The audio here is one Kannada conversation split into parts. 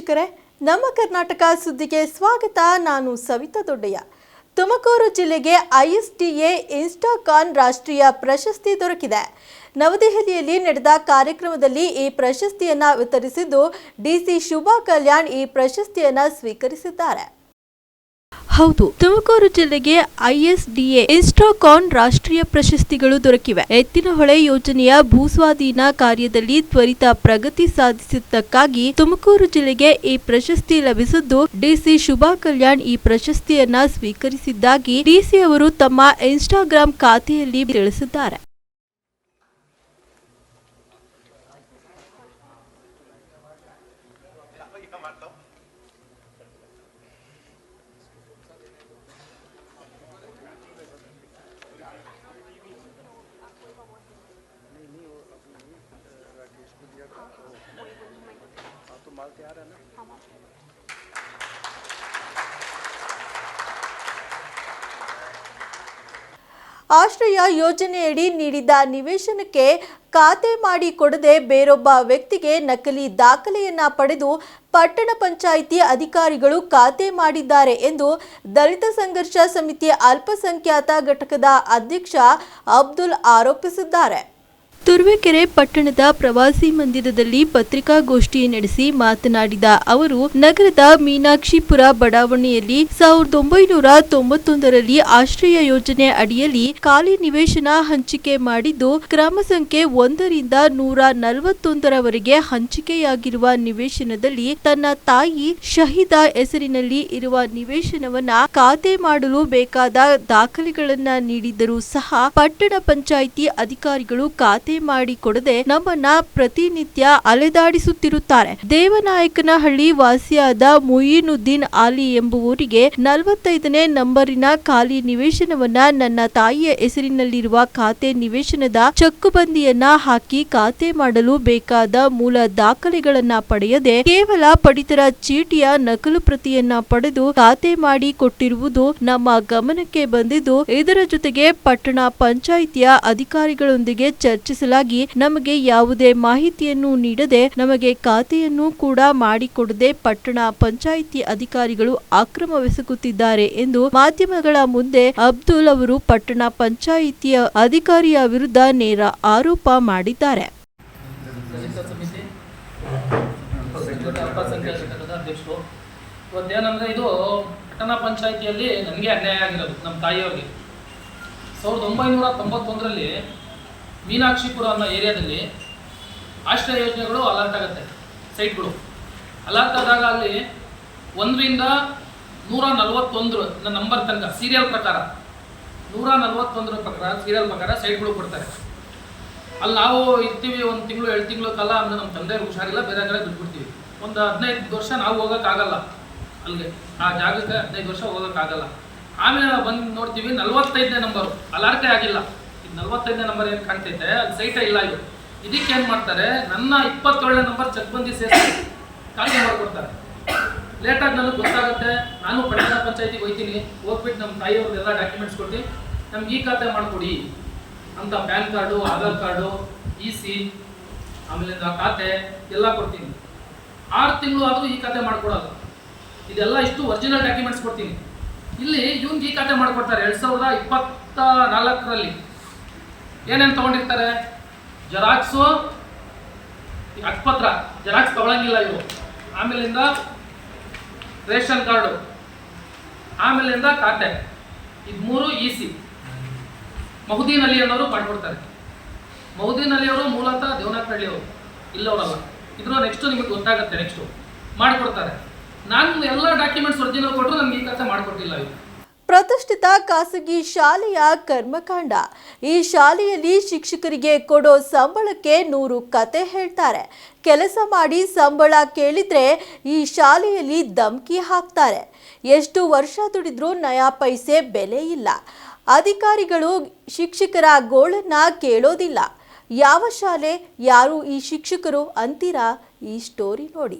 ವೀಕ್ಷಕರೇ, ನಮ್ಮ ಕರ್ನಾಟಕ ಸುದ್ದಿಗೆ ಸ್ವಾಗತ. ನಾನು ಸವಿತಾ ದೊಡ್ಡಯ್ಯ. ತುಮಕೂರು ಜಿಲ್ಲೆಗೆ ISDA ಇನ್ಸ್ಟಾಕಾನ್ ರಾಷ್ಟ್ರೀಯ ಪ್ರಶಸ್ತಿ ದೊರಕಿದೆ. ನವದೆಹಲಿಯಲ್ಲಿ ನಡೆದ ಕಾರ್ಯಕ್ರಮದಲ್ಲಿ ಈ ಪ್ರಶಸ್ತಿಯನ್ನು ವಿತರಿಸಿದ್ದು DC ಶುಭಾ ಕಲ್ಯಾಣ್ ಈ ಪ್ರಶಸ್ತಿಯನ್ನು ಸ್ವೀಕರಿಸಿದ್ದಾರೆ. ಹೌದು, ತುಮಕೂರು ಜಿಲ್ಲೆಗೆ ISDA ಇನ್ಸ್ಟಾಕಾನ್ ರಾಷ್ಟ್ರೀಯ ಪ್ರಶಸ್ತಿಗಳು ದೊರಕಿವೆ. ಎತ್ತಿನಹೊಳೆ ಯೋಜನೆಯ ಭೂಸ್ವಾಧೀನ ಕಾರ್ಯದಲ್ಲಿ ತ್ವರಿತ ಪ್ರಗತಿ ಸಾಧಿಸಿದ್ದಕ್ಕಾಗಿ ತುಮಕೂರು ಜಿಲ್ಲೆಗೆ ಈ ಪ್ರಶಸ್ತಿ ಲಭಿಸಿದ್ದು DC ಶುಭಾ ಕಲ್ಯಾಣ್ ಈ ಪ್ರಶಸ್ತಿಯನ್ನ ಸ್ವೀಕರಿಸಿದ್ದಾಗಿ DC ಅವರು ತಮ್ಮ ಇನ್ಸ್ಟಾಗ್ರಾಂ ಖಾತೆಯಲ್ಲಿ ತಿಳಿಸಿದ್ದಾರೆ. ಆಶ್ರಯ ಯೋಜನೆಯಡಿ ನೀಡಿದ ನಿವೇಶನಕ್ಕೆ ಖಾತೆ ಮಾಡಿ ಕೊಡದೆ ಬೇರೊಬ್ಬ ವ್ಯಕ್ತಿಗೆ ನಕಲಿ ದಾಖಲೆಯನ್ನ ಪಡೆದು ಪಟ್ಟಣ ಪಂಚಾಯಿತಿ ಅಧಿಕಾರಿಗಳು ಖಾತೆ ಮಾಡಿದ್ದಾರೆ ಎಂದು ದಲಿತ ಸಂಘರ್ಷ ಸಮಿತಿ ಅಲ್ಪಸಂಖ್ಯಾತ ಘಟಕದ ಅಧ್ಯಕ್ಷ ಅಬ್ದುಲ್ ಆರೋಪಿಸಿದ್ದಾರೆ. ತುರುವೇಕೆರೆ ಪಟ್ಟಣದ ಪ್ರವಾಸಿ ಮಂದಿರದಲ್ಲಿ ಪತ್ರಿಕಾಗೋಷ್ಠಿ ನಡೆಸಿ ಮಾತನಾಡಿದ ಅವರು, ನಗರದ ಮೀನಾಕ್ಷಿಪುರ ಬಡಾವಣೆಯಲ್ಲಿ 1991ರಲ್ಲಿ ಆಶ್ರಯ ಯೋಜನೆ ಅಡಿಯಲ್ಲಿ ಖಾಲಿ ನಿವೇಶನ ಹಂಚಿಕೆ ಮಾಡಿದ್ದು, ಕ್ರಮ ಸಂಖ್ಯೆ 1ರಿಂದ 141ರವರೆಗೆ ಹಂಚಿಕೆಯಾಗಿರುವ ನಿವೇಶನದಲ್ಲಿ ತನ್ನ ತಾಯಿ ಶಹೀದಾ ಹೆಸರಿನಲ್ಲಿ ಇರುವ ನಿವೇಶನವನ್ನ ಖಾತೆ ಮಾಡಲು ಬೇಕಾದ ದಾಖಲೆಗಳನ್ನ ನೀಡಿದ್ದರೂ ಸಹ ಪಟ್ಟಣ ಪಂಚಾಯಿತಿ ಅಧಿಕಾರಿಗಳು ಖಾತೆ ಮಾಡಿ ಕೊಡದೆ ನಮ್ಮನ್ನ ಪ್ರತಿನಿತ್ಯ ಅಲೆದಾಡಿಸುತ್ತಿರುತ್ತಾರೆ. ದೇವನಾಯಕನಹಳ್ಳಿ ವಾಸಿಯಾದ ಮುಯಿನುದ್ದೀನ್ ಆಲಿ ಎಂಬುವರಿಗೆ 45ನೇ ನಂಬರಿನ ಖಾಲಿ ನಿವೇಶನವನ್ನ ನನ್ನ ತಾಯಿಯ ಹೆಸರಿನಲ್ಲಿರುವ ಖಾತೆ ನಿವೇಶನದ ಚಕ್ಕುಬಂದಿಯನ್ನ ಹಾಕಿ ಖಾತೆ ಮಾಡಲು ಬೇಕಾದ ಮೂಲ ದಾಖಲೆಗಳನ್ನ ಪಡೆಯದೆ ಕೇವಲ ಪಡಿತರ ಚೀಟಿಯ ನಕಲು ಪ್ರತಿಯನ್ನ ಪಡೆದು ಖಾತೆ ಮಾಡಿ ಕೊಟ್ಟಿರುವುದು ನಮ್ಮ ಗಮನಕ್ಕೆ ಬಂದಿದ್ದು, ಇದರ ಜೊತೆಗೆ ಪಟ್ಟಣ ಪಂಚಾಯಿತಿಯ ಅಧಿಕಾರಿಗಳೊಂದಿಗೆ ಚರ್ಚಿಸಲಾಗಿ ನಮಗೆ ಯಾವುದೇ ಮಾಹಿತಿಯನ್ನು ನೀಡದೆ ನಮಗೆ ಖಾತೆಯನ್ನು ಕೂಡ ಮಾಡಿಕೊಡದೆ ಪಟ್ಟಣ ಪಂಚಾಯಿತಿ ಅಧಿಕಾರಿಗಳು ಅಕ್ರಮವೆಸಗುತ್ತಿದ್ದಾರೆ ಎಂದು ಮಾಧ್ಯಮಗಳ ಮುಂದೆ ಅಬ್ದುಲ್ ಅವರು ಪಟ್ಟಣ ಪಂಚಾಯಿತಿಯ ಅಧಿಕಾರಿಯ ವಿರುದ್ಧ ನೇರ ಆರೋಪ ಮಾಡಿದ್ದಾರೆ. ಇದು ಪಟ್ಟಣ ಪಂಚಾಯಿತಿಯಲ್ಲಿ ನನಗೆ ಅನ್ಯಾಯ ಆಗಿರೋದು. ನಮ್ಮ ತಾಯಿಯವ್ರಿಗೆ 1991ರಲ್ಲಿ ಮೀನಾಕ್ಷಿಪುರ ಅನ್ನೋ ಏರಿಯಾದಲ್ಲಿ ಆಶ್ರಯ ಯೋಜನೆಗಳು ಅಲರ್ಟ್ ಆಗುತ್ತೆ. ಸೈಟ್ಗಳು ಅಲರ್ಟ್ ಆದಾಗ ಅಲ್ಲಿ 1ರಿಂದ 141 ನಂಬರ್ ತನಕ ಸೀರಿಯಲ್ ಪ್ರಕಾರ 141 ಪ್ರಕಾರ ಸೀರಿಯಲ್ ಪ್ರಕಾರ ಸೈಟ್ಗಳು ಕೊಡ್ತಾರೆ. ಅಲ್ಲಿ ನಾವು ಇರ್ತೀವಿ 1 ತಿಂಗಳು 2 ತಿಂಗಳು ಕಾಲ. ಅಂದರೆ ನಮ್ಮ ತಂದೆಯವ್ರಿಗೆ ಹುಷಾರಿಲ್ಲ, ಬೇರೆ ಕಡೆ ಬಿಟ್ಬಿಡ್ತೀವಿ. ಒಂದು 15 ವರ್ಷ ನಾವು ಹೋಗೋಕ್ಕಾಗಲ್ಲ ಅಲ್ಲಿಗೆ, ಆ ಜಾಗಕ್ಕೆ 15 ವರ್ಷ ಹೋಗೋಕ್ಕಾಗಲ್ಲ. ಆಮೇಲೆ ನಾವು ಬಂದು ನೋಡ್ತೀವಿ 45ನೇ ನಂಬರು ಅಲರ್ಟೇ ಆಗಿಲ್ಲ. 45ನೇ ನಂಬರ್ ಏನು ಕಾಣ್ತೈತೆ ಅದು ಸೈಟೇ ಇಲ್ಲ. ಇದಕ್ಕೆ ಏನು ಮಾಡ್ತಾರೆ, ನನ್ನ 27ನೇ ನಂಬರ್ ಚೆಕ್ ಬಂದು ಸೇರಿಸಿ ಖಾಲಿ ಮಾಡ್ಕೊಡ್ತಾರೆ. ಲೇಟಾಗಿ ನನಗೆ ಗೊತ್ತಾಗುತ್ತೆ. ನಾನು ಪಟ್ಟಣ ಪಂಚಾಯತಿಗೆ ಹೋಗ್ತೀನಿ, ಹೋಗ್ಬಿಟ್ಟು ನಮ್ಮ ತಾಯಿಯವ್ರದ್ದೆಲ್ಲ ಡಾಕ್ಯುಮೆಂಟ್ಸ್ ಕೊಟ್ಟು ನಮ್ಗೆ ಈ ಖಾತೆ ಮಾಡಿಕೊಡಿ ಅಂತ PAN card, Aadhaar card, EC, ಆಮೇಲೆ ಖಾತೆ ಎಲ್ಲ ಕೊಡ್ತೀನಿ. 6 ತಿಂಗಳು ಆದರೂ ಈ ಖಾತೆ ಮಾಡ್ಕೊಡೋದು. ಇದೆಲ್ಲ ಇಷ್ಟು ಒರಿಜಿನಲ್ ಡಾಕ್ಯುಮೆಂಟ್ಸ್ ಕೊಡ್ತೀನಿ. ಇಲ್ಲಿ ಇವ್ನಿಗೆ ಈ ಖಾತೆ ಮಾಡಿಕೊಡ್ತಾರೆ. 2024ರಲ್ಲಿ ಏನೇನು ತೊಗೊಂಡಿರ್ತಾರೆ, ಜೆರಾಕ್ಸು, ಹಕ್ಕುಪತ್ರ ಜೆರಾಕ್ಸ್ ತೊಗೊಳಂಗಿಲ್ಲ ಇವರು, ಆಮೇಲಿಂದ ರೇಷನ್ ಕಾರ್ಡು, ಆಮೇಲಿಂದ ಖಾತೆ, ಇದು 3 EC. ಮಹುದೀನ್ ಅಲಿ ಅನ್ನೋರು ಮಾಡಿಕೊಡ್ತಾರೆ. ಮಹುದೀನ್ ಅಲಿ ಅವರು ಮೂಲತಃ ದೇವನಾಥಹಳ್ಳಿ ಅವರು, ಇಲ್ಲವರಲ್ಲ. ಇದ್ರ ನೆಕ್ಸ್ಟು ನಿಮಗೆ ಗೊತ್ತಾಗುತ್ತೆ. ನೆಕ್ಸ್ಟು ಮಾಡಿಕೊಡ್ತಾರೆ. ನಾನು ಎಲ್ಲ ಡಾಕ್ಯುಮೆಂಟ್ಸ್ ಒರಿಜಿನಲ್ ಕೊಟ್ಟರು ನನಗೆ ಈ ಖಾತೆ ಮಾಡಿಕೊಟ್ಟಿಲ್ಲ ಇವರು. ಪ್ರತಿಷ್ಠಿತ ಖಾಸಗಿ ಶಾಲೆಯ ಕರ್ಮಕಾಂಡ. ಈ ಶಾಲೆಯಲ್ಲಿ ಶಿಕ್ಷಕರಿಗೆ ಕೊಡೋ ಸಂಬಳಕ್ಕೆ 100 ಕತೆ ಹೇಳ್ತಾರೆ. ಕೆಲಸ ಮಾಡಿ ಸಂಬಳ ಕೇಳಿದ್ರೆ ಈ ಶಾಲೆಯಲ್ಲಿ ಧಮ್ಕಿ ಹಾಕ್ತಾರೆ. ಎಷ್ಟು ವರ್ಷ ದುಡಿದ್ರೂ ನಯಾ ಪೈಸೆ ಬೆಲೆ ಇಲ್ಲ. ಅಧಿಕಾರಿಗಳು ಶಿಕ್ಷಕರ ಗೋಳನ್ನ ಕೇಳೋದಿಲ್ಲ. ಯಾವ ಶಾಲೆ, ಯಾರು ಈ ಶಿಕ್ಷಕರು ಅಂತೀರಾ? ಈ ಸ್ಟೋರಿ ನೋಡಿ.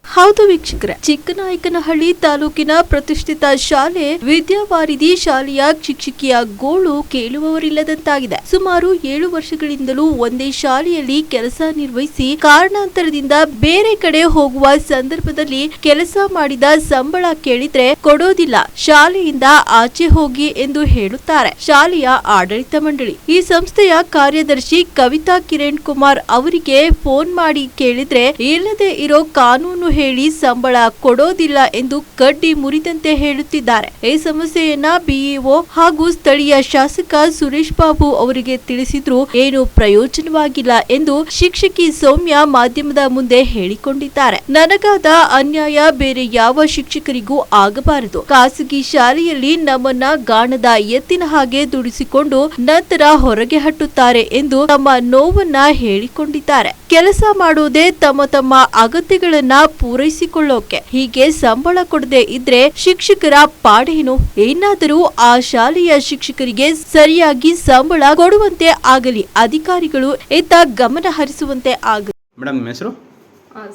ಹೌದು ವೀಕ್ಷಕರೇ, ಚಿಕ್ಕನಾಯಕನಹಳ್ಳಿ ತಾಲೂಕಿನ ಪ್ರತಿಷ್ಠಿತ ಶಾಲೆ ವಿದ್ಯಾವಾರಿಧಿ ಶಾಲೆಯ ಶಿಕ್ಷಕಿಯ ಗೋಳು ಕೇಳುವವರಿಲ್ಲದಂತಾಗಿದೆ. ಸುಮಾರು 7 ವರ್ಷಗಳಿಂದಲೂ ಒಂದೇ ಶಾಲೆಯಲ್ಲಿ ಕೆಲಸ ನಿರ್ವಹಿಸಿ ಕಾರಣಾಂತರದಿಂದ ಬೇರೆ ಕಡೆ ಹೋಗುವ ಸಂದರ್ಭದಲ್ಲಿ ಕೆಲಸ ಮಾಡಿದ ಸಂಬಳ ಕೇಳಿದ್ರೆ ಕೊಡೋದಿಲ್ಲ, ಶಾಲೆಯಿಂದ ಆಚೆ ಹೋಗಿ ಎಂದು ಹೇಳುತ್ತಾರೆ ಶಾಲೆಯ ಆಡಳಿತ ಮಂಡಳಿ. ಈ ಸಂಸ್ಥೆಯ ಕಾರ್ಯದರ್ಶಿ ಕವಿತಾ ಕಿರಣ್ ಕುಮಾರ್ ಅವರಿಗೆ ಫೋನ್ ಮಾಡಿ ಕೇಳಿದ್ರೆ ಇಲ್ಲದೆ ಇರೋ ಕಾನೂನು ಹೇಳಿ ಸಂಬಳ ಕೊಡೋದಿಲ್ಲ ಎಂದು ಕಡ್ಡಿ ಮುರಿದಂತೆ ಹೇಳುತ್ತಿದ್ದಾರೆ. ಈ ಸಮಸ್ಯೆಯನ್ನ ಬಿಇಒ ಹಾಗೂ ಸ್ಥಳೀಯ ಶಾಸಕ ಸುರೇಶ್ ಬಾಬು ಅವರಿಗೆ ತಿಳಿಸಿದ್ರು ಏನು ಪ್ರಯೋಜನವಾಗಿಲ್ಲ ಎಂದು ಶಿಕ್ಷಕಿ ಸೌಮ್ಯ ಮಾಧ್ಯಮದ ಮುಂದೆ ಹೇಳಿಕೊಂಡಿದ್ದಾರೆ. ನನಗಾದ ಅನ್ಯಾಯ ಬೇರೆ ಯಾವ ಶಿಕ್ಷಕರಿಗೂ ಆಗಬಾರದು. ಖಾಸಗಿ ಶಾಲೆಯಲ್ಲಿ ನಮ್ಮನ್ನ ಗಾಣದ ಎತ್ತಿನ ಹಾಗೆ ದುಡಿಸಿಕೊಂಡು ನಂತರ ಹೊರಗೆ ಹಟ್ಟುತ್ತಾರೆ ಎಂದು ತಮ್ಮ ನೋವನ್ನ ಹೇಳಿಕೊಂಡಿದ್ದಾರೆ. ಕೆಲಸ ಮಾಡೋದೇ ತಮ್ಮ ತಮ್ಮ ಅಗತ್ಯಗಳನ್ನ ಪೂರೈಸಿಕೊಳ್ಳೋಕೆ. ಹೀಗೆ ಸಂಬಳ ಕೊಡದೆ ಇದ್ರೆ ಶಿಕ್ಷಕರ ಪಾಡೇನು? ಏನಾದರೂ ಆ ಶಾಲೆಯ ಶಿಕ್ಷಕರಿಗೆ ಸರಿಯಾಗಿ ಸಂಬಳ ಕೊಡುವಂತೆ ಆಗಲಿ, ಅಧಿಕಾರಿಗಳು ಇತ್ತ ಗಮನ ಹರಿಸುವಂತೆ ಆಗಲಿ. ಮೇಡಮ್ ನಿಮ್ಮ ಹೆಸರು?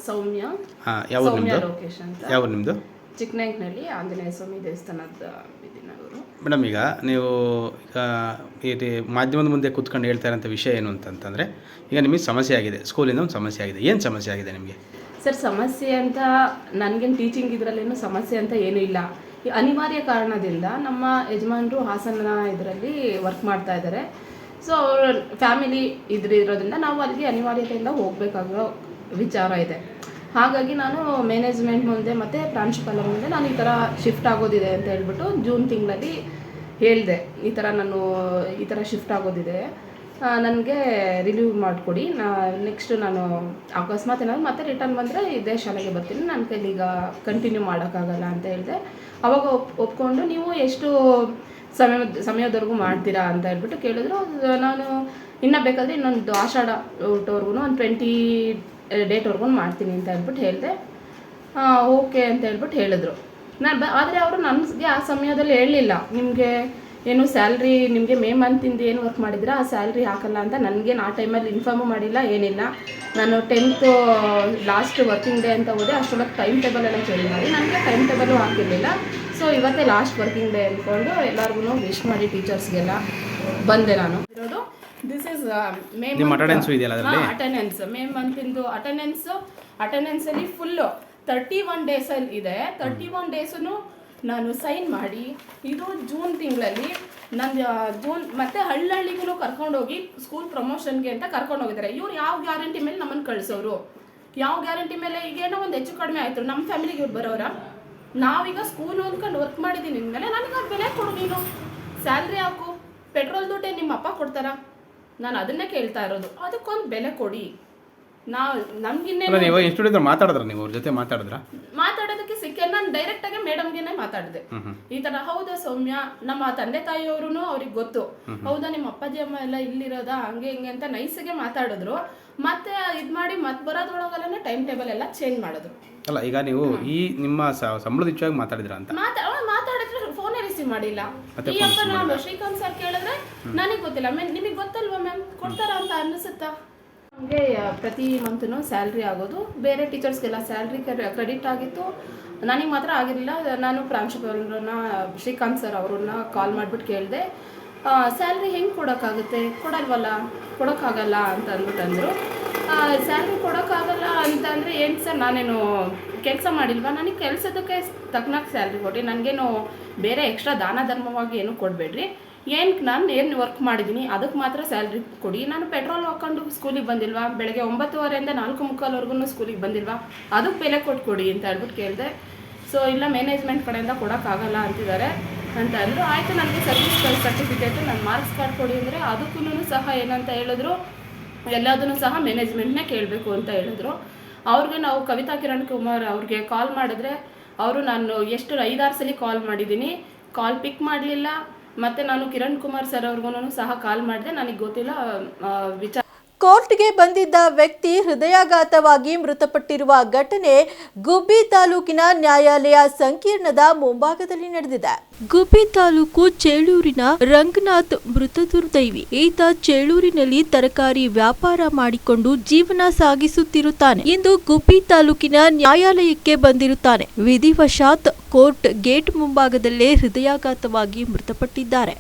ಸೌಮ್ಯ. ಸೌಮ್ಯ ಲೋಕೇಶ್ ಅಂತ. ಯಾವ ನಿಮ್ಮದು? ಚಿಕ್ಕನಾಯಕನಹಳ್ಳಿ ಆಂಜನೇಯ ಸ್ವಾಮಿ ದೇವಸ್ಥಾನದ ಬಿದಿನಗರು. ಮೇಡಮ್, ಈಗ ನೀವು ಈ ಮಾಧ್ಯಮದ ಮುಂದೆ ಕೂತ್ಕೊಂಡು ಹೇಳ್ತಾ ಇರೋಂಥ ವಿಷಯ ಏನು ಅಂತಂದರೆ, ಈಗ ನಿಮಗೆ ಸಮಸ್ಯೆ ಆಗಿದೆ, ಸ್ಕೂಲಿಂದ ಒಂದು ಸಮಸ್ಯೆ ಆಗಿದೆ. ಏನು ಸಮಸ್ಯೆ ಆಗಿದೆ ನಿಮಗೆ? ಸರ್, ಸಮಸ್ಯೆ ಅಂತ ನನಗೇನು ಟೀಚಿಂಗ್ ಇದರಲ್ಲೇನು ಸಮಸ್ಯೆ ಅಂತ ಏನೂ ಇಲ್ಲ. ಈ ಅನಿವಾರ್ಯ ಕಾರಣದಿಂದ ನಮ್ಮ ಯಜಮಾನರು ಹಾಸನ ಇದರಲ್ಲಿ ವರ್ಕ್ ಮಾಡ್ತಾ ಇದ್ದಾರೆ. ಸೊ ಅವ್ರ ಫ್ಯಾಮಿಲಿ ಇರೋದ್ರಿಂದ ನಾವು ಅಲ್ಲಿಗೆ ಅನಿವಾರ್ಯತೆಯಿಂದ ಹೋಗಬೇಕಾಗಿರೋ ವಿಚಾರ ಇದೆ. ಹಾಗಾಗಿ ನಾನು ಮ್ಯಾನೇಜ್ಮೆಂಟ್ ಮುಂದೆ ಮತ್ತು ಪ್ರಾಂಶುಪಾಲರ ಮುಂದೆ ನಾನು ಈ ಥರ ಶಿಫ್ಟ್ ಆಗೋದಿದೆ ಅಂತ ಹೇಳ್ಬಿಟ್ಟು ಜೂನ್ ತಿಂಗಳಲ್ಲಿ ಹೇಳಿದೆ. ಈ ಥರ ಶಿಫ್ಟ್ ಆಗೋದಿದೆ, ನನಗೆ ರಿಲೀವ್ ಮಾಡಿಕೊಡಿ. ನೆಕ್ಸ್ಟ್ ನಾನು ಅಕಸ್ಮಾತ್ ಏನಾದ್ರು ಮತ್ತೆ ರಿಟರ್ನ್ ಬಂದರೆ ಇದೇ ಶಾಲೆಗೆ ಬರ್ತೀನಿ, ನನ್ನ ಕೈಲಿ ಈಗ ಕಂಟಿನ್ಯೂ ಮಾಡೋಕ್ಕಾಗಲ್ಲ ಅಂತ ಹೇಳಿದೆ. ಅವಾಗ ಒಪ್ಕೊಂಡು ನೀವು ಎಷ್ಟು ಸಮಯದವರೆಗೂ ಮಾಡ್ತೀರಾ ಅಂತ ಹೇಳ್ಬಿಟ್ಟು ಕೇಳಿದ್ರು. ನಾನು ಇನ್ನೂ ಬೇಕಾದರೆ ಇನ್ನೊಂದು ಆಷಾಢ ಊಟವರೆಗೂ ಒಂದು 20 ಡೇಟ್ವರೆಗೂ ಮಾಡ್ತೀನಿ ಅಂತ ಹೇಳ್ಬಿಟ್ಟು ಹೇಳಿದೆ. ಓಕೆ ಅಂತ ಹೇಳ್ಬಿಟ್ಟು ಹೇಳಿದ್ರು. ಆದರೆ ಅವರು ನನಗೆ ಆ ಸಮಯದಲ್ಲಿ ಹೇಳಲಿಲ್ಲ, ನಿಮಗೆ ಏನು ಸ್ಯಾಲ್ರಿ ನಿಮಗೆ ಮೇ ಮಂತಿಂದ ಏನು ವರ್ಕ್ ಮಾಡಿದ್ರೆ ಆ ಸ್ಯಾಲ್ರಿ ಹಾಕಲ್ಲ ಅಂತ. ನನಗೇನು ಆ ಟೈಮಲ್ಲಿ ಇನ್ಫಾರ್ಮು ಮಾಡಿಲ್ಲ, ಏನಿಲ್ಲ. ನಾನು 10th ಲಾಸ್ಟ್ ವರ್ಕಿಂಗ್ ಡೇ ಅಂತ ಹೋದೆ. ಅಷ್ಟೊಳಗೆ ಟೈಮ್ ಟೇಬಲ್ ಎಲ್ಲ ಚೇಂಜ್ ಮಾಡಿ ನನಗೆ ಟೈಮ್ ಟೇಬಲು ಹಾಕಿರಲಿಲ್ಲ. ಸೊ ಇವತ್ತೇ ಲಾಸ್ಟ್ ವರ್ಕಿಂಗ್ ಡೇ ಅಂದ್ಕೊಂಡು ಎಲ್ಲರಿಗೂ ವಿಶ್ ಮಾಡಿ ಟೀಚರ್ಸ್ಗೆಲ್ಲ ಬಂದೆ ನಾನು ಇರೋದು. This is my attendance. My ಮಂತಿಂದು ಅಟೆಂಡೆನ್ಸಲ್ಲಿ ಫುಲ್ಲು 31 ಡೇಸಲ್ಲಿ ಇದೆ. 31 ಡೇಸನ್ನು ನಾನು ಸೈನ್ ಮಾಡಿ, ಇದು ಜೂನ್ ತಿಂಗಳಲ್ಲಿ ಜೂನ್ ಮತ್ತು ಹಳ್ಳಿಗೂ ಕರ್ಕೊಂಡೋಗಿ ಸ್ಕೂಲ್ ಪ್ರಮೋಷನ್ಗೆ ಅಂತ ಕರ್ಕೊಂಡೋಗಿದ್ದಾರೆ. ಇವ್ರು ಯಾವ ಗ್ಯಾರಂಟಿ ಮೇಲೆ ನಮ್ಮನ್ನು ಕಳಿಸೋರು? ಯಾವ ಗ್ಯಾರಂಟಿ ಮೇಲೆ? ಈಗೇನೋ ಒಂದು ಹೆಚ್ಚು ಕಡಿಮೆ ಆಯಿತು, ನಮ್ಮ ಫ್ಯಾಮಿಲಿಗೆ ಇವ್ರು ಬರೋರ? ನಾವೀಗ ಸ್ಕೂಲ್ ಅಂದ್ಕೊಂಡು ವರ್ಕ್ ಮಾಡಿದ್ದೀನಿ ಅಂದಮೇಲೆ ನನಗೆ ಅದು ಬೆಲೆ ಕೊಡು, ನೀನು ಸ್ಯಾಲ್ರಿ ಹಾಕು. ಪೆಟ್ರೋಲ್ ದುಡ್ಡೇ ನಿಮ್ಮ ಅಪ್ಪ ಕೊಡ್ತಾರಾ? ನಾನು ಅದನ್ನೇ ಕೇಳ್ತಾ ಇರೋದು. ಅದಕ್ಕೊಂದು ಬೆಲೆ ಕೊಡಿ. ನೀವು ಇನ್ಸ್ಟಿಟ್ಯೂಟ್ ಮಾತಾಡಿದ್ರ, ನೀವು ಅವ್ರ ಜೊತೆ ಮಾತಾಡೋದಕ್ಕೆ ಸಿಕ್ಕ. ನಾನು ಡೈರೆಕ್ಟಾಗಿ ಮೇಡಮ್ಗೆನೆ ಮಾತಾಡಿದೆ. ಈ ಥರ ಹೌದಾ ಸೌಮ್ಯ, ನಮ್ಮ ತಂದೆ ತಾಯಿಯವರು ಅವ್ರಿಗೆ ಗೊತ್ತು, ಹೌದಾ ನಿಮ್ಮ ಅಪ್ಪಾಜಿ ಅಮ್ಮ ಎಲ್ಲ ಇಲ್ಲಿರೋದಾ, ಹಂಗೆ ಹಿಂಗೆ ಅಂತ ನೈಸಿಗೆ ಮಾತಾಡಿದ್ರು. ಮತ್ತೆ ಇದು ಮಾಡಿ ಮತ್ತೆ ಬರೋದ್ರೊಳಗಲ್ಲೇ ಟೈಮ್ ಟೇಬಲ್ ಎಲ್ಲ ಚೇಂಜ್ ಮಾಡಿದ್ರು. ಅಲ್ಲ, ಈಗ ನೀವು ಈ ನಿಮ್ಮ ಸಂಬಳದ ವಿಷಯವಾಗಿ ಮಾತಾಡಿದ್ರ ಅಂತ ಮಾತಾಡಿದ್ರೆ ಫೋನೇ ರಿಸೀವ್ ಮಾಡಿಲ್ಲ. ಈ ಅಪ್ಪ ನಾನು ಶ್ರೀಕಾಂತ್ ಸರ್ ಕೇಳಿದ್ರೆ ನನಗೆ ಗೊತ್ತಿಲ್ಲ. ನಿಮಗೆ ಗೊತ್ತಲ್ವಾ ಮ್ಯಾಮ್, ಕೊಡ್ತಾರ ಅಂತ ಅನ್ನಿಸುತ್ತಾ? ನಮಗೆ ಪ್ರತಿ ಮಂತ್ನು ಸ್ಯಾಲ್ರಿ ಆಗೋದು. ಬೇರೆ ಟೀಚರ್ಸ್ಗೆಲ್ಲ ಸ್ಯಾಲ್ರಿ ಕ್ರೆಡಿಟ್ ಆಗಿತ್ತು, ನನಗೆ ಮಾತ್ರ ಆಗಿರಲಿಲ್ಲ. ನಾನು ಪ್ರಾಂಶುಪಾಲರನ್ನ ಶ್ರೀಕಾಂತ್ ಸರ್ ಅವ್ರನ್ನ ಕಾಲ್ ಮಾಡಿಬಿಟ್ಟು ಕೇಳಿದೆ, ಸ್ಯಾಲ್ರಿ ಹೆಂಗೆ ಕೊಡೋಕ್ಕಾಗುತ್ತೆ? ಕೊಡೋಕ್ಕಾಗಲ್ಲ ಅಂತ ಅಂದ್ಬಿಟ್ಟಂದರು. ಸ್ಯಾಲ್ರಿ ಕೊಡೋಕ್ಕಾಗಲ್ಲ ಅಂತಂದರೆ ಏನು ಸರ್, ನಾನೇನು ಕೆಲಸ ಮಾಡಿಲ್ವಾ? ನನಗೆ ಕೆಲಸದಕ್ಕೆ ತಕ್ಕನಾಗಿ ಸ್ಯಾಲ್ರಿ ಕೊಡಿ, ನನಗೇನು ಬೇರೆ ಎಕ್ಸ್ಟ್ರಾ ದಾನ ಧರ್ಮವಾಗಿ ಏನೂ ಕೊಡಬೇಡ್ರಿ. ನಾನು ಏನು ವರ್ಕ್ ಮಾಡಿದ್ದೀನಿ ಅದಕ್ಕೆ ಮಾತ್ರ ಸ್ಯಾಲ್ರಿ ಕೊಡಿ. ನಾನು ಪೆಟ್ರೋಲ್ ಹಾಕ್ಕೊಂಡು ಸ್ಕೂಲಿಗೆ ಬಂದಿಲ್ವಾ? ಬೆಳಗ್ಗೆ 9:15 4:45 ಸ್ಕೂಲಿಗೆ ಬಂದಿಲ್ವಾ? ಅದಕ್ಕೆ ಬೆಲೆ ಕೊಡಿ ಅಂತ ಹೇಳ್ಬಿಟ್ಟು ಕೇಳಿದೆ. ಸೊ ಇಲ್ಲ, ಮ್ಯಾನೇಜ್ಮೆಂಟ್ ಕಡೆಯಿಂದ ಕೊಡೋಕ್ಕಾಗಲ್ಲ ಅಂತಿದ್ದಾರೆ ಅಂತ ಅಂದರು. ಆಯಿತು, ನನಗೆ ಸರ್ವಿಸ್ ಸರ್ಟಿಫಿಕೇಟು, ನನ್ನ ಮಾರ್ಕ್ಸ್ ಕಾರ್ಡ್ ಕೊಡಿ ಅಂದರೆ ಅದಕ್ಕೂ ಸಹ ಏನಂತ ಹೇಳಿದ್ರು, ಎಲ್ಲದನ್ನು ಸಹ ಮ್ಯಾನೇಜ್ಮೆಂಟ್ನೇ ಕೇಳಬೇಕು ಅಂತ ಹೇಳಿದ್ರು. ಅವ್ರಿಗೆ ನಾವು ಕವಿತಾ ಕಿರಣ್ ಕುಮಾರ್ ಅವ್ರಿಗೆ ಕಾಲ್ ಮಾಡಿದ್ರೆ ಅವರು ನಾನು ಎಷ್ಟು 5-6 ಸಲ ಕಾಲ್ ಮಾಡಿದ್ದೀನಿ, ಕಾಲ್ ಪಿಕ್ ಮಾಡಲಿಲ್ಲ. ಮತ್ತು ನಾನು ಕಿರಣ್ ಕುಮಾರ್ ಸರ್ ಅವ್ರಿಗೂ ಸಹ ಕಾಲ್ ಮಾಡಿದೆ, ನನಗೆ ಗೊತ್ತಿಲ್ಲ ವಿಚಾರ. ಕೋರ್ಟ್ಗೆ ಬಂದಿದ್ದ ವ್ಯಕ್ತಿ ಹೃದಯಾಘಾತವಾಗಿ ಮೃತಪಟ್ಟಿರುವ ಘಟನೆ ಗುಬ್ಬಿ ತಾಲೂಕಿನ ನ್ಯಾಯಾಲಯ ಸಂಕೀರ್ಣದ ಮುಂಭಾಗದಲ್ಲಿ ನಡೆದಿದೆ. ಗುಬ್ಬಿ ತಾಲೂಕು ಚೇಳೂರಿನ ರಂಗನಾಥ್ ಮೃತ ದುರ್ದೈವಿ. ಈತ ಚೇಳೂರಿನಲ್ಲಿ ತರಕಾರಿ ವ್ಯಾಪಾರ ಮಾಡಿಕೊಂಡು ಜೀವನ ಸಾಗಿಸುತ್ತಿರುತ್ತಾನೆ. ಇಂದು ಗುಬ್ಬಿ ತಾಲೂಕಿನ ನ್ಯಾಯಾಲಯಕ್ಕೆ ಬಂದಿರುತ್ತಾನೆ. ವಿಧಿವಶಾತ್ ಕೋರ್ಟ್ ಗೇಟ್ ಮುಂಭಾಗದಲ್ಲೇ ಹೃದಯಾಘಾತವಾಗಿ ಮೃತಪಟ್ಟಿದ್ದಾರೆ.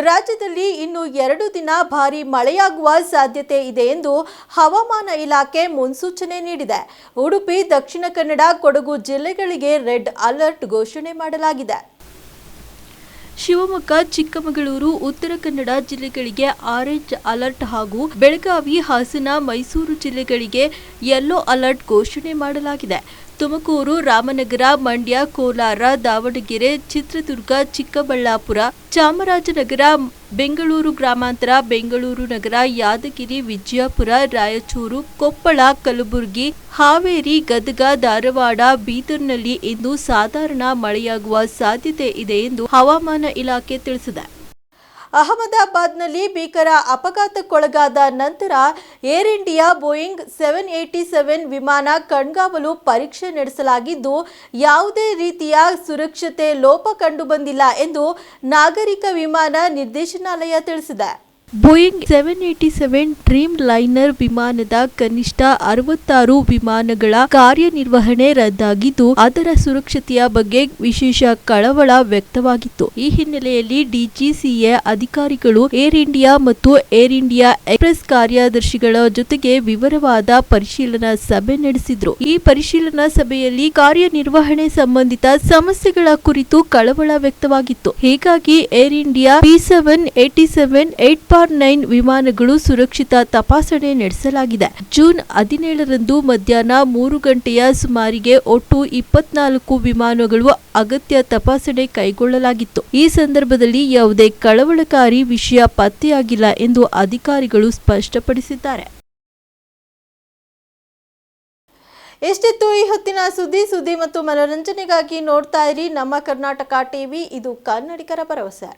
ರಾಜ್ಯದಲ್ಲಿ ಇನ್ನು 2 ದಿನ ಭಾರೀ ಮಳೆಯಾಗುವ ಸಾಧ್ಯತೆ ಇದೆ ಎಂದು ಹವಾಮಾನ ಇಲಾಖೆ ಮುನ್ಸೂಚನೆ ನೀಡಿದೆ. ಉಡುಪಿ, ದಕ್ಷಿಣ ಕನ್ನಡ, ಕೊಡಗು ಜಿಲ್ಲೆಗಳಿಗೆ ರೆಡ್ ಅಲರ್ಟ್ ಘೋಷಣೆ ಮಾಡಲಾಗಿದೆ. ಶಿವಮೊಗ್ಗ, ಚಿಕ್ಕಮಗಳೂರು, ಉತ್ತರ ಕನ್ನಡ ಜಿಲ್ಲೆಗಳಿಗೆ ಆರೆಂಜ್ ಅಲರ್ಟ್ ಹಾಗೂ ಬೆಳಗಾವಿ, ಹಾಸನ, ಮೈಸೂರು ಜಿಲ್ಲೆಗಳಿಗೆ ಯೆಲ್ಲೋ ಅಲರ್ಟ್ ಘೋಷಣೆ ಮಾಡಲಾಗಿದೆ. ತುಮಕೂರು, ರಾಮನಗರ, ಮಂಡ್ಯ, ಕೋಲಾರ, ದಾವಣಗೆರೆ, ಚಿತ್ರದುರ್ಗ, ಚಿಕ್ಕಬಳ್ಳಾಪುರ, ಚಾಮರಾಜನಗರ, ಬೆಂಗಳೂರು ಗ್ರಾಮಾಂತರ, ಬೆಂಗಳೂರು ನಗರ, ಯಾದಗಿರಿ, ವಿಜಯಪುರ, ರಾಯಚೂರು, ಕೊಪ್ಪಳ, ಕಲಬುರಗಿ, ಹಾವೇರಿ, ಗದಗ, ಧಾರವಾಡ, ಬೀದರ್ನಲ್ಲಿ ಇಂದು ಸಾಧಾರಣ ಮಳೆಯಾಗುವ ಸಾಧ್ಯತೆ ಇದೆ ಎಂದು ಹವಾಮಾನ ಇಲಾಖೆ ತಿಳಿಸಿದೆ. ಅಹಮದಾಬಾದ್ನಲ್ಲಿ ಭೀಕರ ಅಪಘಾತಕ್ಕೊಳಗಾದ ನಂತರ ಏರ್ ಇಂಡಿಯಾ ಬೋಯಿಂಗ್ 787 ವಿಮಾನ ಕಣ್ಗಾವಲು ಪರೀಕ್ಷೆ ನಡೆಸಲಾಗಿದ್ದು ಯಾವುದೇ ರೀತಿಯ ಸುರಕ್ಷತೆ ಲೋಪ ಕಂಡುಬಂದಿಲ್ಲ ಎಂದು ನಾಗರಿಕ ವಿಮಾನ ನಿರ್ದೇಶನಾಲಯ ತಿಳಿಸಿದೆ. ಬೋಯಿಂಗ್ 787 ಡ್ರೀಮ್ ಲೈನರ್ ವಿಮಾನದ ಕನಿಷ್ಠ 66 ವಿಮಾನಗಳ ಕಾರ್ಯನಿರ್ವಹಣೆ ರದ್ದಾಗಿದ್ದು ಅದರ ಸುರಕ್ಷತೆಯ ಬಗ್ಗೆ ವಿಶೇಷ ಕಳವಳ ವ್ಯಕ್ತವಾಗಿತ್ತು. ಈ ಹಿನ್ನೆಲೆಯಲ್ಲಿ ಡಿಜಿಸಿಎ ಅಧಿಕಾರಿಗಳು ಏರ್ ಇಂಡಿಯಾ ಮತ್ತು ಏರ್ ಇಂಡಿಯಾ ಎಕ್ಸ್‌ಪ್ರೆಸ್ ಕಾರ್ಯದರ್ಶಿಗಳ ಜೊತೆಗೆ ವಿವರವಾದ ಪರಿಶೀಲನಾ ಸಭೆ ನಡೆಸಿದ್ರು. ಈ ಪರಿಶೀಲನಾ ಸಭೆಯಲ್ಲಿ ಕಾರ್ಯನಿರ್ವಹಣೆ ಸಂಬಂಧಿತ ಸಮಸ್ಯೆಗಳ ಕುರಿತು ಕಳವಳ ವ್ಯಕ್ತವಾಗಿತ್ತು. ಹೀಗಾಗಿ ಏರ್ ಇಂಡಿಯಾ P787 8/9 ವಿಮಾನಗಳು ಸುರಕ್ಷಿತ ತಪಾಸಣೆ ನಡೆಸಲಾಗಿದೆ. ಜೂನ್ 17ರಂದು ಮಧ್ಯಾಹ್ನ 3 ಗಂಟೆಯ ಸುಮಾರಿಗೆ ಒಟ್ಟು 24 ವಿಮಾನಗಳು ಅಗತ್ಯ ತಪಾಸಣೆ ಕೈಗೊಳ್ಳಲಾಗಿತ್ತು. ಈ ಸಂದರ್ಭದಲ್ಲಿ ಯಾವುದೇ ಕಳವಳಕಾರಿ ವಿಷಯ ಪತ್ತೆಯಾಗಿಲ್ಲ ಎಂದು ಅಧಿಕಾರಿಗಳು ಸ್ಪಷ್ಟಪಡಿಸಿದ್ದಾರೆ. ಎಷ್ಟಿತ್ತು ಈ ಹೊತ್ತಿನ ಸುದ್ದಿ ಮತ್ತು ಮನೋರಂಜನೆಗಾಗಿ ನೋಡ್ತಾ ಇರಿ ನಮ್ಮ ಕರ್ನಾಟಕ ಟಿವಿ. ಇದು ಕನ್ನಡಿಗರ ಭರವಸೆ.